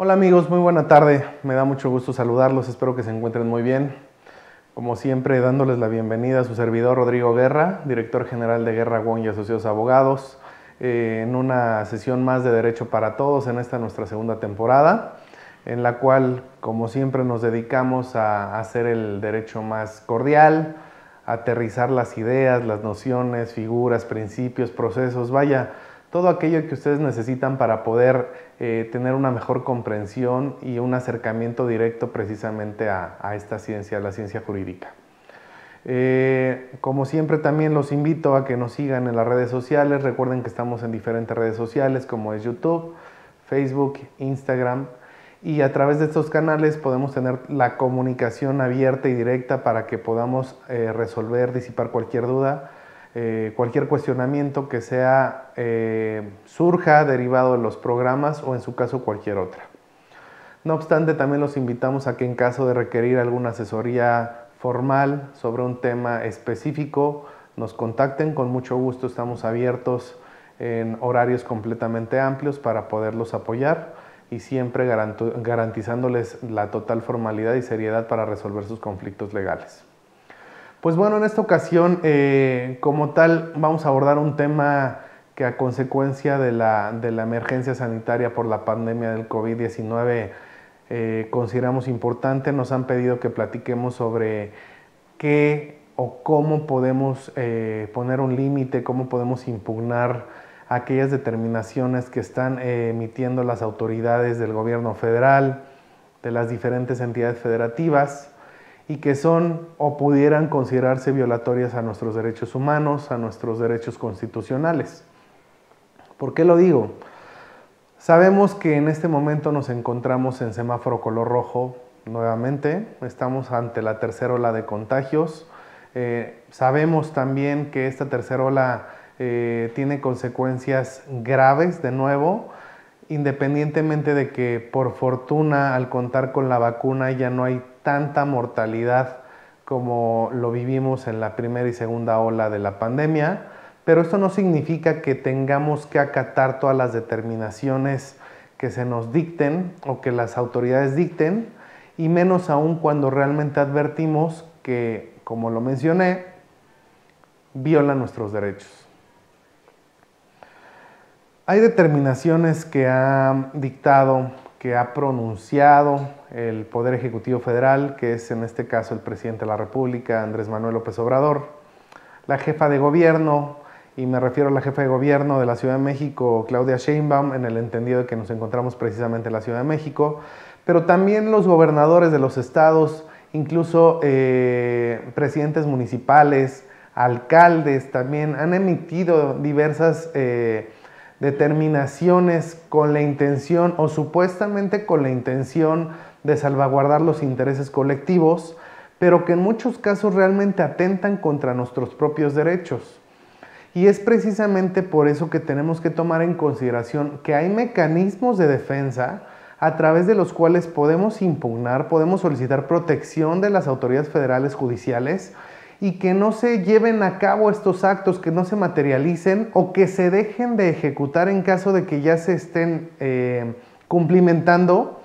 Hola amigos, muy buena tarde. Me da mucho gusto saludarlos, espero que se encuentren muy bien. Como siempre, dándoles la bienvenida a su servidor Rodrigo Guerra, director general de Guerra Wong y Asociados Abogados, en una sesión más de Derecho para Todos en esta nuestra segunda temporada, en la cual, como siempre, nos dedicamos a hacer el derecho más cordial, a aterrizar las ideas, las nociones, figuras, principios, procesos, vaya, todo aquello que ustedes necesitan para poder tener una mejor comprensión y un acercamiento directo precisamente a esta ciencia, la ciencia jurídica. Como siempre, también los invito a que nos sigan en las redes sociales. Recuerden que estamos en diferentes redes sociales como es YouTube, Facebook, Instagram, y a través de estos canales podemos tener la comunicación abierta y directa para que podamos resolver, disipar cualquier duda, cualquier cuestionamiento que surja derivado de los programas o en su caso cualquier otra. No obstante, también los invitamos a que en caso de requerir alguna asesoría formal sobre un tema específico, nos contacten. Con mucho gusto estamos abiertos en horarios completamente amplios para poderlos apoyar y siempre garantizándoles la total formalidad y seriedad para resolver sus conflictos legales. Pues bueno, en esta ocasión, como tal, vamos a abordar un tema que a consecuencia de la emergencia sanitaria por la pandemia del COVID-19 consideramos importante. Nos han pedido que platiquemos sobre qué o cómo podemos poner un límite, cómo podemos impugnar aquellas determinaciones que están emitiendo las autoridades del gobierno federal, de las diferentes entidades federativas, y que son o pudieran considerarse violatorias a nuestros derechos humanos, a nuestros derechos constitucionales. ¿Por qué lo digo? Sabemos que en este momento nos encontramos en semáforo color rojo nuevamente, estamos ante la tercera ola de contagios. Sabemos también que esta tercera ola tiene consecuencias graves de nuevo, independientemente de que por fortuna al contar con la vacuna ya no hay tanta mortalidad como lo vivimos en la primera y segunda ola de la pandemia, pero esto no significa que tengamos que acatar todas las determinaciones que se nos dicten o que las autoridades dicten, y menos aún cuando realmente advertimos que, como lo mencioné, violan nuestros derechos. Hay determinaciones que ha dictado, que ha pronunciado el Poder Ejecutivo Federal, que es en este caso el presidente de la República, Andrés Manuel López Obrador, la jefa de gobierno, y me refiero a la jefa de gobierno de la Ciudad de México, Claudia Sheinbaum, en el entendido de que nos encontramos precisamente en la Ciudad de México, pero también los gobernadores de los estados, incluso presidentes municipales, alcaldes también han emitido diversas determinaciones con la intención o supuestamente con la intención de salvaguardar los intereses colectivos, pero que en muchos casos realmente atentan contra nuestros propios derechos. Y es precisamente por eso que tenemos que tomar en consideración que hay mecanismos de defensa a través de los cuales podemos impugnar, podemos solicitar protección de las autoridades federales judiciales y que no se lleven a cabo estos actos, que no se materialicen o que se dejen de ejecutar en caso de que ya se estén cumplimentando,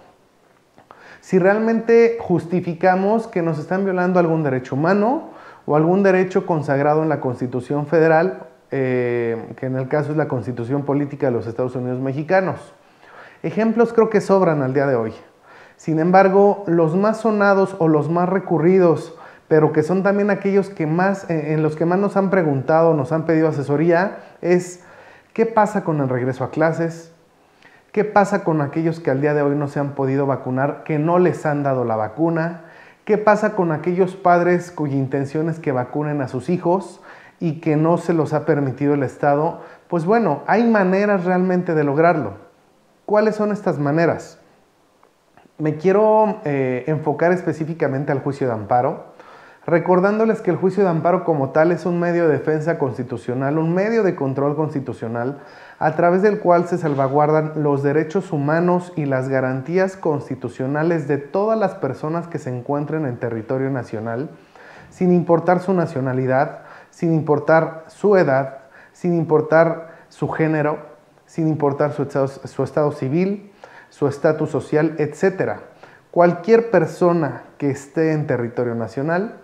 si realmente justificamos que nos están violando algún derecho humano o algún derecho consagrado en la Constitución Federal, que en el caso es la Constitución Política de los Estados Unidos Mexicanos. Ejemplos creo que sobran al día de hoy. Sin embargo, los más sonados o los más recurridos, pero que son también aquellos que en los que más nos han preguntado, nos han pedido asesoría, es ¿qué pasa con el regreso a clases? ¿Qué pasa con aquellos que al día de hoy no se han podido vacunar, que no les han dado la vacuna? ¿Qué pasa con aquellos padres cuya intención es que vacunen a sus hijos y que no se los ha permitido el Estado? Pues bueno, hay maneras realmente de lograrlo. ¿Cuáles son estas maneras? Me quiero enfocar específicamente al juicio de amparo, recordándoles que el juicio de amparo como tal es un medio de defensa constitucional, un medio de control constitucional a través del cual se salvaguardan los derechos humanos y las garantías constitucionales de todas las personas que se encuentren en territorio nacional, sin importar su nacionalidad, sin importar su edad, sin importar su género, sin importar su estado civil, su estatus social, etc. Cualquier persona que esté en territorio nacional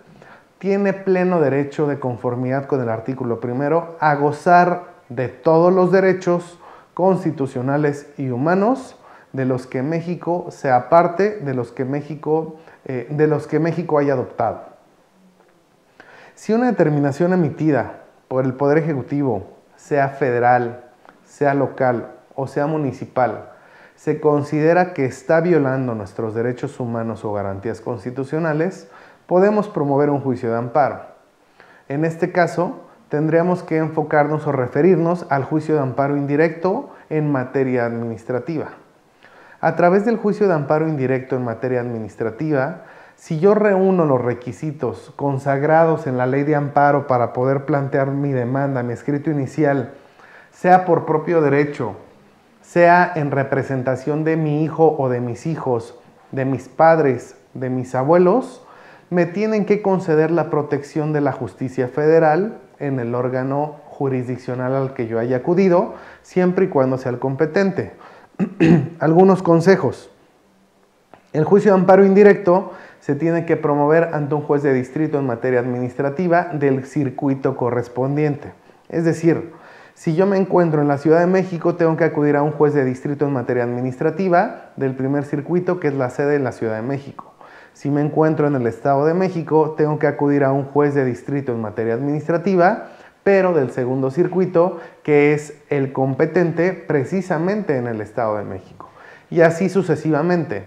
tiene pleno derecho, de conformidad con el artículo 1, a gozar de todos los derechos constitucionales y humanos de los que México sea parte, de los que México haya adoptado. Si una determinación emitida por el Poder Ejecutivo, sea federal, sea local o sea municipal, se considera que está violando nuestros derechos humanos o garantías constitucionales, podemos promover un juicio de amparo. En este caso, tendríamos que enfocarnos o referirnos al juicio de amparo indirecto en materia administrativa. A través del juicio de amparo indirecto en materia administrativa, si yo reúno los requisitos consagrados en la ley de amparo para poder plantear mi demanda, mi escrito inicial, sea por propio derecho, sea en representación de mi hijo o de mis hijos, de mis padres, de mis abuelos, me tienen que conceder la protección de la justicia federal en el órgano jurisdiccional al que yo haya acudido, siempre y cuando sea el competente. Algunos consejos. El juicio de amparo indirecto se tiene que promover ante un juez de distrito en materia administrativa del circuito correspondiente. Es decir, si yo me encuentro en la Ciudad de México, tengo que acudir a un juez de distrito en materia administrativa del primer circuito, que es la sede en la Ciudad de México. Si me encuentro en el Estado de México, tengo que acudir a un juez de distrito en materia administrativa, pero del segundo circuito, que es el competente precisamente en el Estado de México. Y así sucesivamente.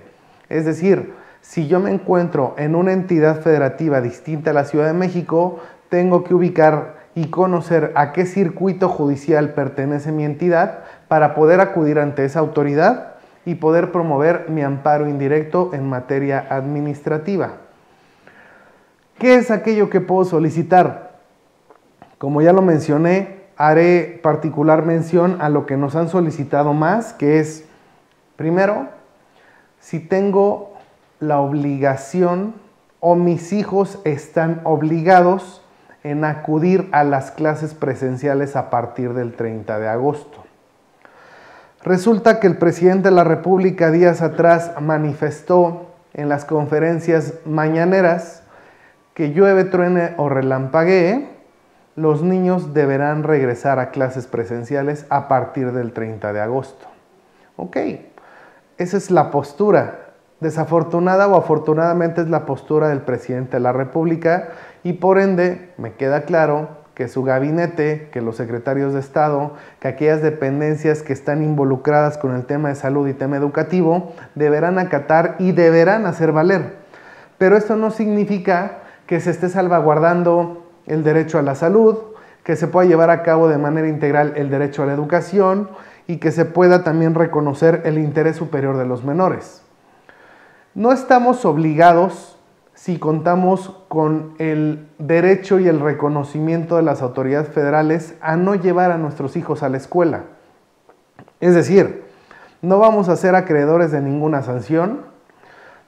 Es decir, si yo me encuentro en una entidad federativa distinta a la Ciudad de México, tengo que ubicar y conocer a qué circuito judicial pertenece mi entidad para poder acudir ante esa autoridad y poder promover mi amparo indirecto en materia administrativa. ¿Qué es aquello que puedo solicitar? Como ya lo mencioné, haré particular mención a lo que nos han solicitado más, que es, primero, si tengo la obligación o mis hijos están obligados en acudir a las clases presenciales a partir del 30 de agosto. Resulta que el presidente de la República días atrás manifestó en las conferencias mañaneras que llueve, truene o relampaguee, los niños deberán regresar a clases presenciales a partir del 30 de agosto. Ok, esa es la postura. Desafortunada o afortunadamente es la postura del presidente de la República y por ende me queda claro que su gabinete, que los secretarios de Estado, que aquellas dependencias que están involucradas con el tema de salud y tema educativo, deberán acatar y deberán hacer valer. Pero esto no significa que se esté salvaguardando el derecho a la salud, que se pueda llevar a cabo de manera integral el derecho a la educación y que se pueda también reconocer el interés superior de los menores. No estamos obligados, si contamos con el derecho y el reconocimiento de las autoridades federales, a no llevar a nuestros hijos a la escuela. Es decir, no vamos a ser acreedores de ninguna sanción,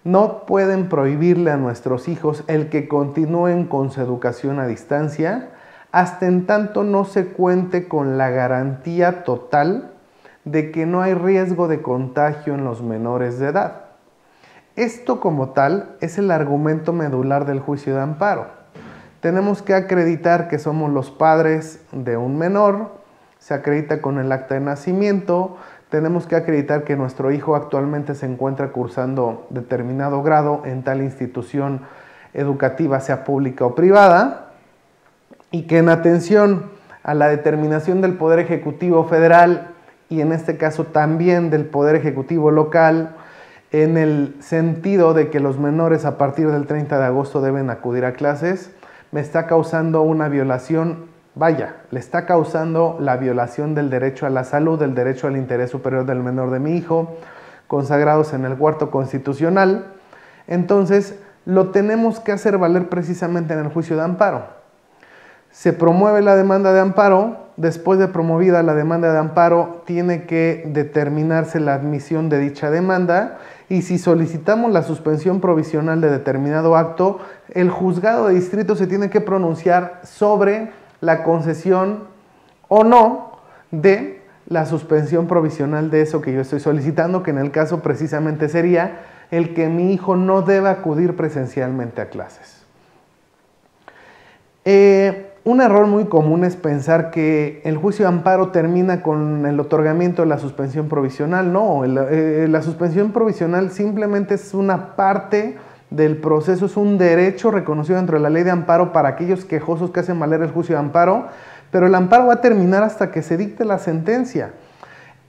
no pueden prohibirle a nuestros hijos el que continúen con su educación a distancia hasta en tanto no se cuente con la garantía total de que no hay riesgo de contagio en los menores de edad. Esto como tal es el argumento medular del juicio de amparo. Tenemos que acreditar que somos los padres de un menor, se acredita con el acta de nacimiento, tenemos que acreditar que nuestro hijo actualmente se encuentra cursando determinado grado en tal institución educativa, sea pública o privada, y que en atención a la determinación del Poder Ejecutivo Federal y en este caso también del Poder Ejecutivo Local, en el sentido de que los menores a partir del 30 de agosto deben acudir a clases, me está causando una violación, le está causando la violación del derecho a la salud, del derecho al interés superior del menor de mi hijo, consagrados en el cuarto constitucional. Entonces, lo tenemos que hacer valer precisamente en el juicio de amparo. Se promueve la demanda de amparo. Después de promovida la demanda de amparo, tiene que determinarse la admisión de dicha demanda y si solicitamos la suspensión provisional de determinado acto, el juzgado de distrito se tiene que pronunciar sobre la concesión o no de la suspensión provisional de eso que yo estoy solicitando, que en el caso precisamente sería el que mi hijo no deba acudir presencialmente a clases. Un error muy común es pensar que el juicio de amparo termina con el otorgamiento de la suspensión provisional. No, la suspensión provisional simplemente es una parte del proceso, es un derecho reconocido dentro de la ley de amparo para aquellos quejosos que hacen valer el juicio de amparo, pero el amparo va a terminar hasta que se dicte la sentencia.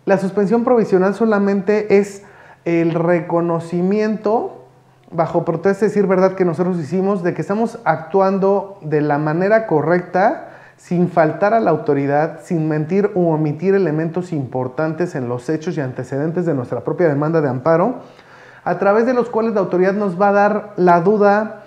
La suspensión provisional solamente es el reconocimiento bajo protesta, decir verdad, que nosotros hicimos, de que estamos actuando de la manera correcta, sin faltar a la autoridad, sin mentir u omitir elementos importantes en los hechos y antecedentes de nuestra propia demanda de amparo, a través de los cuales la autoridad nos va a dar la duda,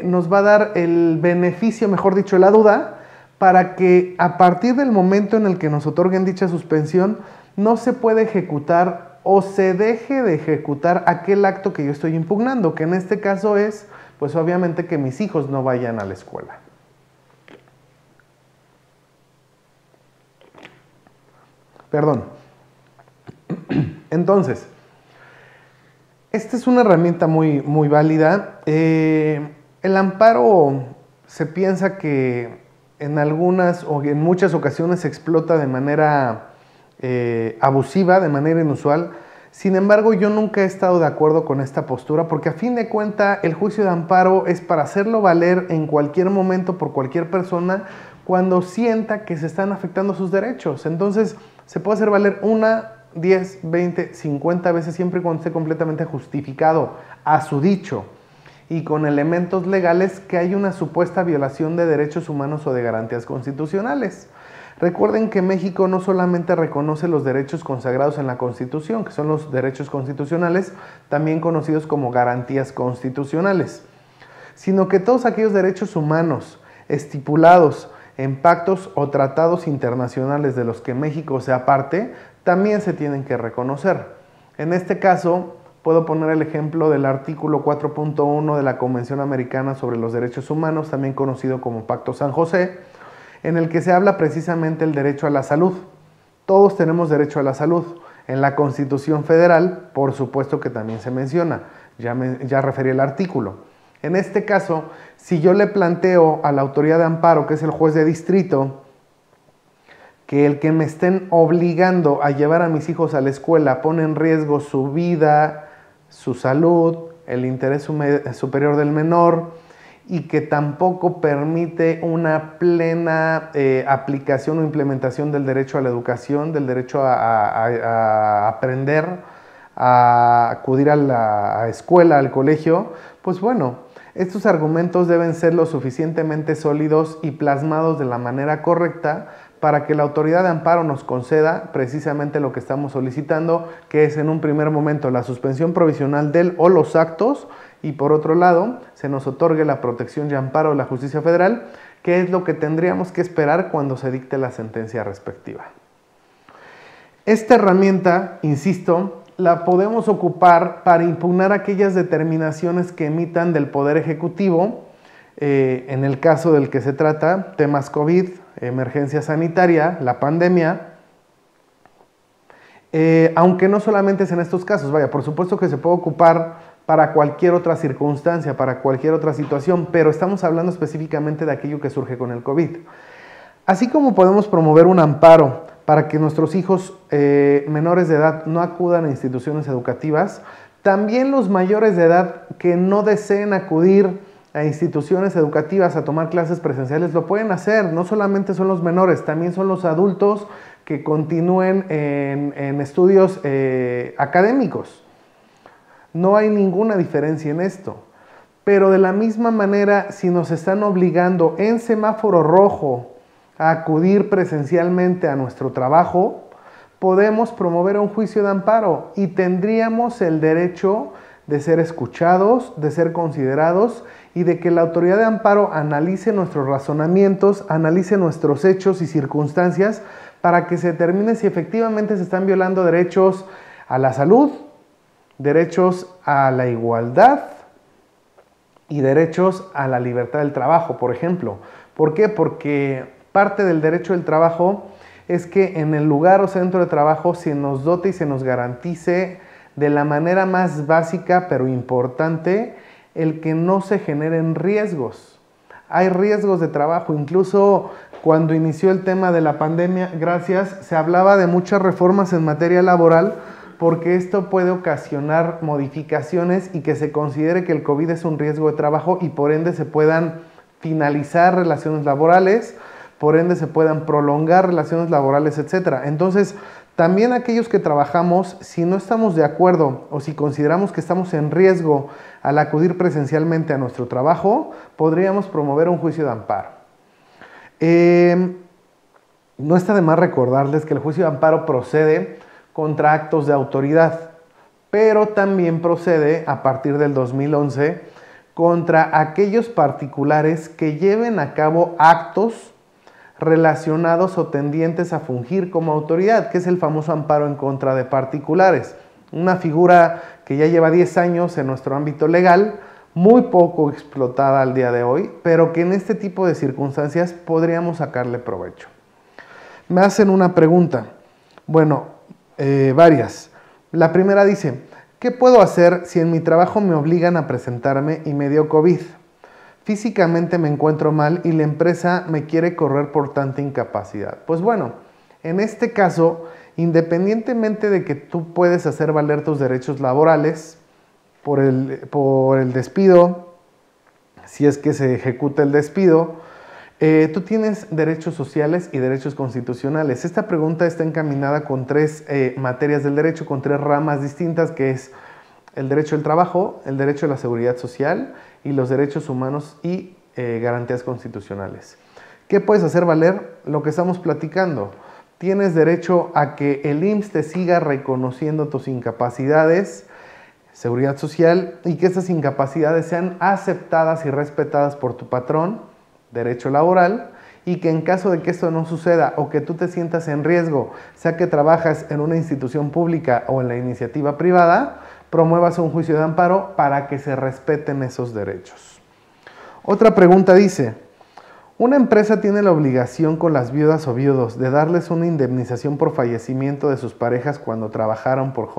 nos va a dar el beneficio, mejor dicho, la duda, para que a partir del momento en el que nos otorguen dicha suspensión, no se puede ejecutar o se deje de ejecutar aquel acto que yo estoy impugnando, que en este caso es, pues obviamente, que mis hijos no vayan a la escuela. Perdón. Entonces, esta es una herramienta muy válida. El amparo se piensa que en algunas o en muchas ocasiones se explota de manera abusiva, de manera inusual. Sin embargo, yo nunca he estado de acuerdo con esta postura, porque a fin de cuentas el juicio de amparo es para hacerlo valer en cualquier momento por cualquier persona cuando sienta que se están afectando sus derechos. Entonces, se puede hacer valer 1, 10, 20, 50 veces, siempre y cuando esté completamente justificado a su dicho y con elementos legales que hay una supuesta violación de derechos humanos o de garantías constitucionales. Recuerden que México no solamente reconoce los derechos consagrados en la Constitución, que son los derechos constitucionales, también conocidos como garantías constitucionales, sino que todos aquellos derechos humanos estipulados en pactos o tratados internacionales de los que México sea parte, también se tienen que reconocer. En este caso, puedo poner el ejemplo del artículo 4.1 de la Convención Americana sobre los Derechos Humanos, también conocido como Pacto San José, en el que se habla precisamente el derecho a la salud. Todos tenemos derecho a la salud. En la Constitución Federal, por supuesto que también se menciona, ya referí el artículo. En este caso, si yo le planteo a la autoridad de amparo, que es el juez de distrito, que el que me estén obligando a llevar a mis hijos a la escuela pone en riesgo su vida, su salud, el interés superior del menor, y que tampoco permite una plena aplicación o implementación del derecho a la educación, del derecho a aprender, a acudir a la escuela, al colegio, pues bueno, estos argumentos deben ser lo suficientemente sólidos y plasmados de la manera correcta para que la autoridad de amparo nos conceda precisamente lo que estamos solicitando, que es en un primer momento la suspensión provisional del o los actos, y por otro lado, se nos otorgue la protección y amparo de la justicia federal, que es lo que tendríamos que esperar cuando se dicte la sentencia respectiva. Esta herramienta, insisto, la podemos ocupar para impugnar aquellas determinaciones que emitan del Poder Ejecutivo, en el caso del que se trata, temas COVID, emergencia sanitaria, la pandemia, aunque no solamente es en estos casos, vaya, por supuesto que se puede ocupar para cualquier otra circunstancia, para cualquier otra situación, pero estamos hablando específicamente de aquello que surge con el COVID. Así como podemos promover un amparo para que nuestros hijos menores de edad no acudan a instituciones educativas, también los mayores de edad que no deseen acudir a instituciones educativas a tomar clases presenciales lo pueden hacer. No solamente son los menores, también son los adultos que continúen en estudios académicos. No hay ninguna diferencia en esto. Pero de la misma manera, si nos están obligando en semáforo rojo a acudir presencialmente a nuestro trabajo, podemos promover un juicio de amparo y tendríamos el derecho de ser escuchados, de ser considerados y de que la autoridad de amparo analice nuestros razonamientos, analice nuestros hechos y circunstancias para que se determine si efectivamente se están violando derechos a la salud, derechos a la igualdad y derechos a la libertad del trabajo, por ejemplo. ¿Por qué? Porque parte del derecho del trabajo es que en el lugar o centro de trabajo se nos dote y se nos garantice de la manera más básica pero importante el que no se generen riesgos. Hay riesgos de trabajo, incluso cuando inició el tema de la pandemia, se hablaba de muchas reformas en materia laboral porque esto puede ocasionar modificaciones y que se considere que el COVID es un riesgo de trabajo y por ende se puedan finalizar relaciones laborales, por ende se puedan prolongar relaciones laborales, etc. Entonces, también aquellos que trabajamos, si no estamos de acuerdo o si consideramos que estamos en riesgo al acudir presencialmente a nuestro trabajo, podríamos promover un juicio de amparo. No está de más recordarles que el juicio de amparo procede contra actos de autoridad, pero también procede a partir del 2011 contra aquellos particulares que lleven a cabo actos relacionados o tendientes a fungir como autoridad, que es el famoso amparo en contra de particulares. Una figura que ya lleva 10 años en nuestro ámbito legal, muy poco explotada al día de hoy, pero que en este tipo de circunstancias podríamos sacarle provecho. Me hacen una pregunta, varias. La primera dice, ¿qué puedo hacer si en mi trabajo me obligan a presentarme y me dio COVID? Físicamente me encuentro mal y la empresa me quiere correr por tanta incapacidad. Pues bueno, en este caso, independientemente de que tú puedes hacer valer tus derechos laborales por el despido, si es que se ejecuta el despido, tú tienes derechos sociales y derechos constitucionales. Esta pregunta está encaminada con 3 materias del derecho, con 3 ramas distintas, que es el derecho al trabajo, el derecho a la seguridad social y los derechos humanos y garantías constitucionales. ¿Qué puedes hacer valer? Lo que estamos platicando. Tienes derecho a que el IMSS te siga reconociendo tus incapacidades, seguridad social, y que estas incapacidades sean aceptadas y respetadas por tu patrón, derecho laboral, y que en caso de que esto no suceda o que tú te sientas en riesgo, sea que trabajas en una institución pública o en la iniciativa privada, promuevas un juicio de amparo para que se respeten esos derechos. Otra pregunta dice, ¿una empresa tiene la obligación con las viudas o viudos de darles una indemnización por fallecimiento de sus parejas cuando trabajaron por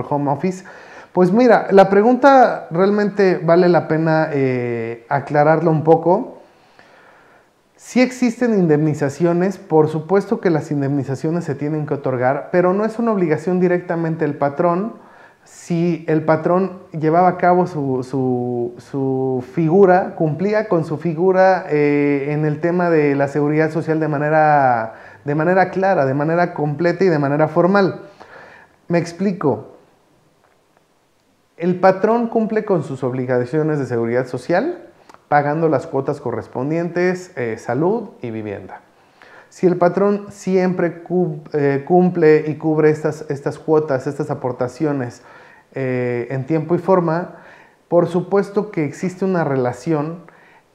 home office? Pues mira, la pregunta realmente vale la pena aclararla un poco. Sí existen indemnizaciones, por supuesto que las indemnizaciones se tienen que otorgar, pero no es una obligación directamente del patrón. Si el patrón llevaba a cabo su figura, cumplía con su figura en el tema de la seguridad social de manera clara, de manera completa y de manera formal. Me explico. El patrón cumple con sus obligaciones de seguridad social, pagando las cuotas correspondientes, salud y vivienda. Si el patrón siempre cumple y cubre estas cuotas, estas aportaciones en tiempo y forma, por supuesto que existe una relación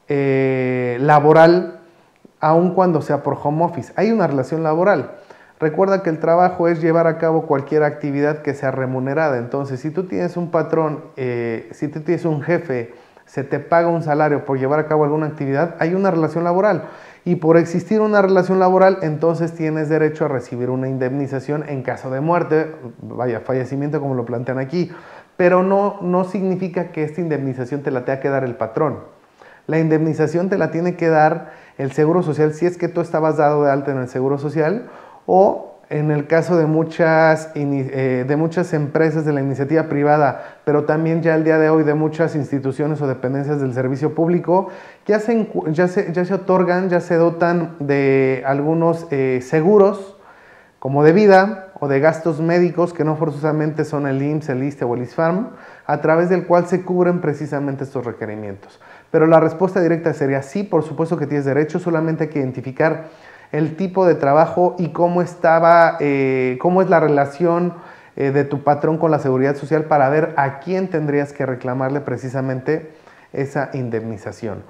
laboral, aun cuando sea por home office. Hay una relación laboral. Recuerda que el trabajo es llevar a cabo cualquier actividad que sea remunerada. Entonces, si tú tienes un patrón, si tú tienes un jefe, se te paga un salario por llevar a cabo alguna actividad, hay una relación laboral. Y por existir una relación laboral, entonces tienes derecho a recibir una indemnización en caso de muerte, fallecimiento como lo plantean aquí. Pero no significa que esta indemnización te la tenga que dar el patrón. La indemnización te la tiene que dar el Seguro Social si es que tú estabas dado de alta en el Seguro Social, o en el caso de muchas empresas de la iniciativa privada, pero también ya el día de hoy de muchas instituciones o dependencias del servicio público, ya se otorgan, ya se dotan de algunos seguros, como de vida o de gastos médicos, que no forzosamente son el IMSS, el ISSSTE o el ISSSTEFAM, a través del cual se cubren precisamente estos requerimientos. Pero la respuesta directa sería sí, por supuesto que tienes derecho, solamente hay que identificar el tipo de trabajo y cómo es la relación de tu patrón con la seguridad social para ver a quién tendrías que reclamarle precisamente esa indemnización.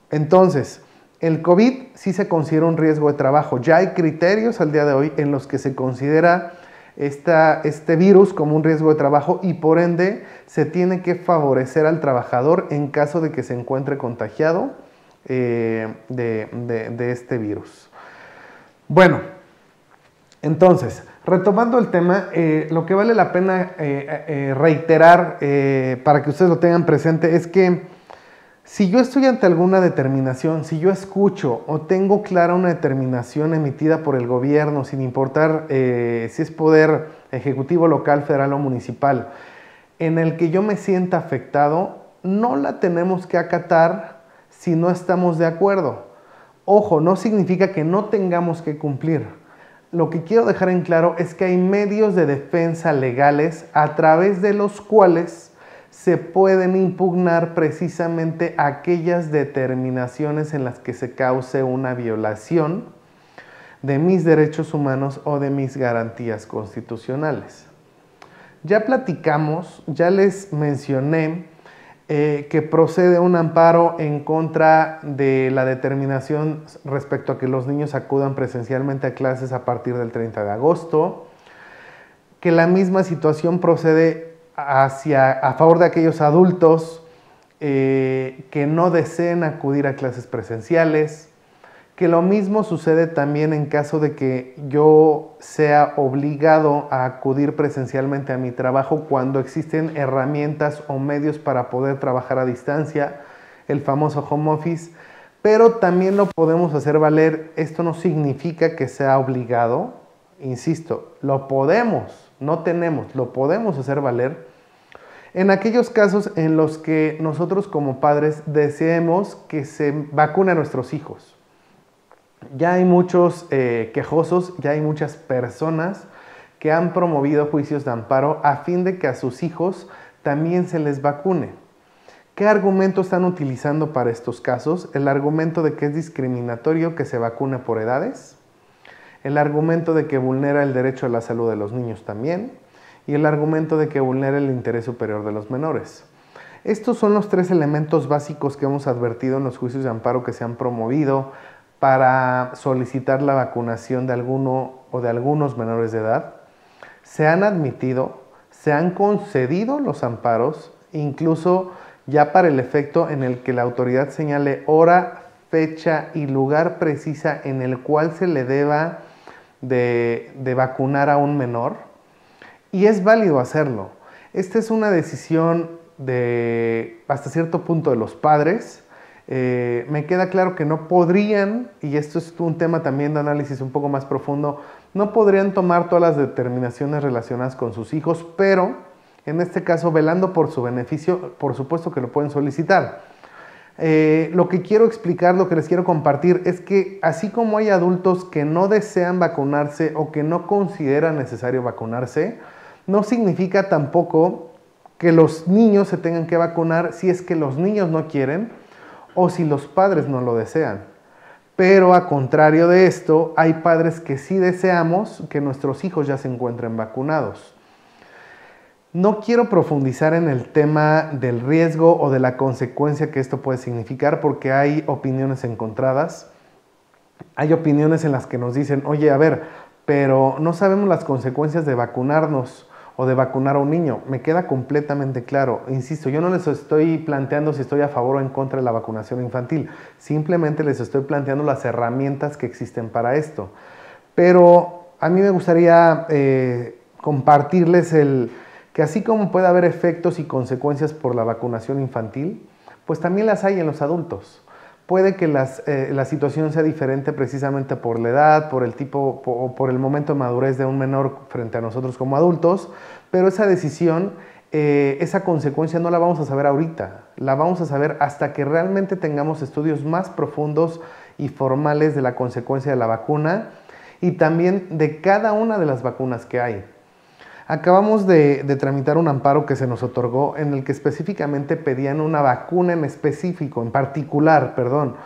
Entonces, el COVID sí se considera un riesgo de trabajo. Ya hay criterios al día de hoy en los que se considera este virus como un riesgo de trabajo y por ende se tiene que favorecer al trabajador en caso de que se encuentre contagiado de este virus. Bueno, Entonces, retomando el tema, lo que vale la pena reiterar para que ustedes lo tengan presente es que si yo estoy ante alguna determinación, si yo escucho o tengo clara una determinación emitida por el gobierno, sin importar si es poder ejecutivo, local, federal o municipal, en el que yo me sienta afectado, no la tenemos que acatar si no estamos de acuerdo. Ojo, no significa que no tengamos que cumplir. Lo que quiero dejar en claro es que hay medios de defensa legales a través de los cuales se pueden impugnar precisamente aquellas determinaciones en las que se cause una violación de mis derechos humanos o de mis garantías constitucionales. Ya platicamos, ya les mencioné que procede un amparo en contra de la determinación respecto a que los niños acudan presencialmente a clases a partir del 30 de agosto, que la misma situación procede a favor de aquellos adultos que no deseen acudir a clases presenciales, que lo mismo sucede también en caso de que yo sea obligado a acudir presencialmente a mi trabajo cuando existen herramientas o medios para poder trabajar a distancia, el famoso home office, pero también lo podemos hacer valer. Esto no significa que sea obligado, insisto, lo podemos, no tenemos, lo podemos hacer valer en aquellos casos en los que nosotros como padres deseemos que se vacunen a nuestros hijos. Ya hay muchos quejosos, ya hay muchas personas que han promovido juicios de amparo a fin de que a sus hijos también se les vacune. ¿Qué argumento están utilizando para estos casos? El argumento de que es discriminatorio que se vacune por edades, el argumento de que vulnera el derecho a la salud de los niños también, y el argumento de que vulnera el interés superior de los menores. Estos son los tres elementos básicos que hemos advertido en los juicios de amparo que se han promovido para solicitar la vacunación de alguno o de algunos menores de edad. Se han admitido, se han concedido los amparos, incluso ya para el efecto en el que la autoridad señale hora, fecha y lugar precisa en el cual se le deba de vacunar a un menor, y es válido hacerlo. Esta es una decisión hasta cierto punto de los padres. Me queda claro que no podrían, y esto es un tema también de análisis un poco más profundo, no podrían tomar todas las determinaciones relacionadas con sus hijos, pero en este caso, velando por su beneficio, por supuesto que lo pueden solicitar. Lo que quiero explicar, lo que les quiero compartir es que así como hay adultos que no desean vacunarse o que no consideran necesario vacunarse, no significa tampoco que los niños se tengan que vacunar si es que los niños no quieren o si los padres no lo desean. Pero a contrario de esto, hay padres que sí deseamos que nuestros hijos ya se encuentren vacunados. No quiero profundizar en el tema del riesgo o de la consecuencia que esto puede significar porque hay opiniones encontradas. Hay opiniones en las que nos dicen, oye, a ver, pero no sabemos las consecuencias de vacunarnos o de vacunar a un niño. Me queda completamente claro. Insisto, yo no les estoy planteando si estoy a favor o en contra de la vacunación infantil. Simplemente les estoy planteando las herramientas que existen para esto. Pero a mí me gustaría compartirles que así como puede haber efectos y consecuencias por la vacunación infantil, pues también las hay en los adultos. Puede que la situación sea diferente precisamente por la edad, por el tipo o por el momento de madurez de un menor frente a nosotros como adultos, pero esa decisión, esa consecuencia no la vamos a saber ahorita, la vamos a saber hasta que realmente tengamos estudios más profundos y formales de la consecuencia de la vacuna y también de cada una de las vacunas que hay. Acabamos de tramitar un amparo que se nos otorgó en el que específicamente pedían una vacuna en específico, en particular, perdón.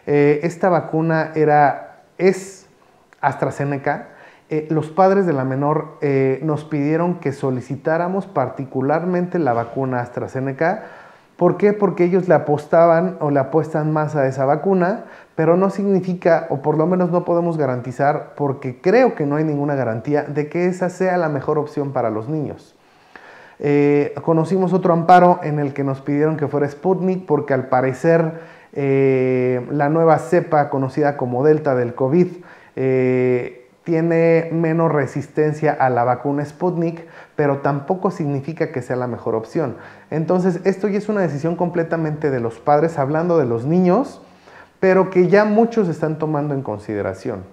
Esta vacuna es AstraZeneca. Los padres de la menor nos pidieron que solicitáramos particularmente la vacuna AstraZeneca. ¿Por qué? Porque ellos le apostaban o le apuestan más a esa vacuna, pero no significa, o por lo menos no podemos garantizar, porque creo que no hay ninguna garantía de que esa sea la mejor opción para los niños. Conocimos otro amparo en el que nos pidieron que fuera Sputnik, porque al parecer la nueva cepa conocida como Delta del COVID tiene menos resistencia a la vacuna Sputnik, pero tampoco significa que sea la mejor opción. Entonces, esto ya es una decisión completamente de los padres, hablando de los niños, pero que ya muchos están tomando en consideración.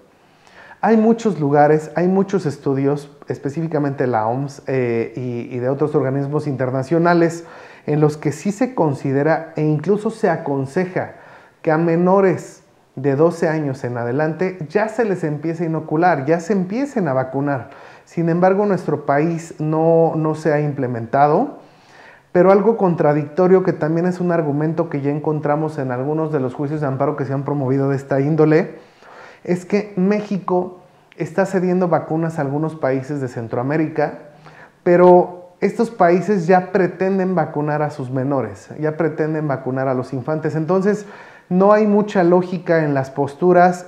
Hay muchos lugares, hay muchos estudios, específicamente la OMS y de otros organismos internacionales, en los que sí se considera e incluso se aconseja que a menores de 12 años en adelante ya se les empiece a inocular, ya se empiecen a vacunar. Sin embargo, en nuestro país no se ha implementado, pero algo contradictorio, que también es un argumento que ya encontramos en algunos de los juicios de amparo que se han promovido de esta índole, es que México está cediendo vacunas a algunos países de Centroamérica, pero estos países ya pretenden vacunar a sus menores, ya pretenden vacunar a los infantes. Entonces, no hay mucha lógica en las posturas,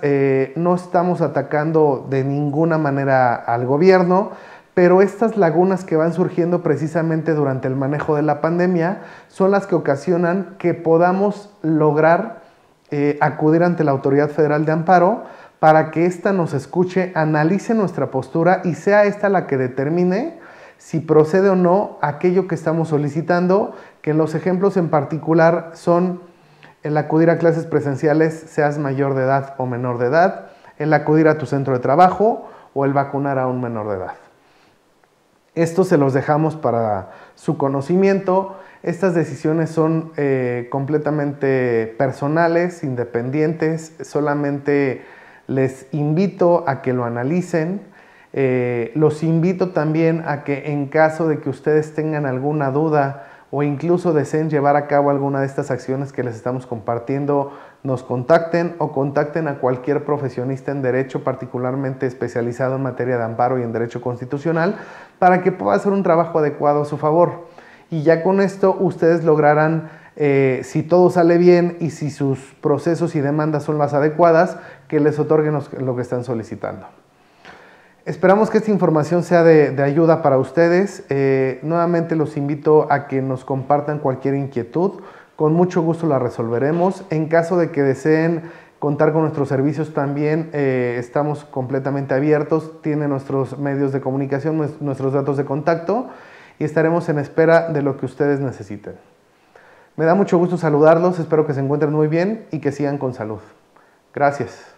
no estamos atacando de ninguna manera al gobierno, pero estas lagunas que van surgiendo precisamente durante el manejo de la pandemia son las que ocasionan que podamos lograr acudir ante la Autoridad Federal de Amparo para que ésta nos escuche, analice nuestra postura y sea esta la que determine si procede o no aquello que estamos solicitando, que en los ejemplos en particular son el acudir a clases presenciales, seas mayor de edad o menor de edad, el acudir a tu centro de trabajo o el vacunar a un menor de edad. Esto se los dejamos para su conocimiento. Estas decisiones son completamente personales, independientes. Solamente les invito a que lo analicen. Los invito también a que en caso de que ustedes tengan alguna duda o incluso deseen llevar a cabo alguna de estas acciones que les estamos compartiendo, nos contacten o contacten a cualquier profesionista en derecho, particularmente especializado en materia de amparo y en derecho constitucional, para que pueda hacer un trabajo adecuado a su favor. Y ya con esto ustedes lograrán, si todo sale bien y si sus procesos y demandas son las adecuadas, que les otorguen lo que están solicitando. Esperamos que esta información sea de ayuda para ustedes. Nuevamente los invito a que nos compartan cualquier inquietud. Con mucho gusto la resolveremos. En caso de que deseen contar con nuestros servicios también, estamos completamente abiertos. Tienen nuestros medios de comunicación, nuestros datos de contacto y estaremos en espera de lo que ustedes necesiten. Me da mucho gusto saludarlos. Espero que se encuentren muy bien y que sigan con salud. Gracias.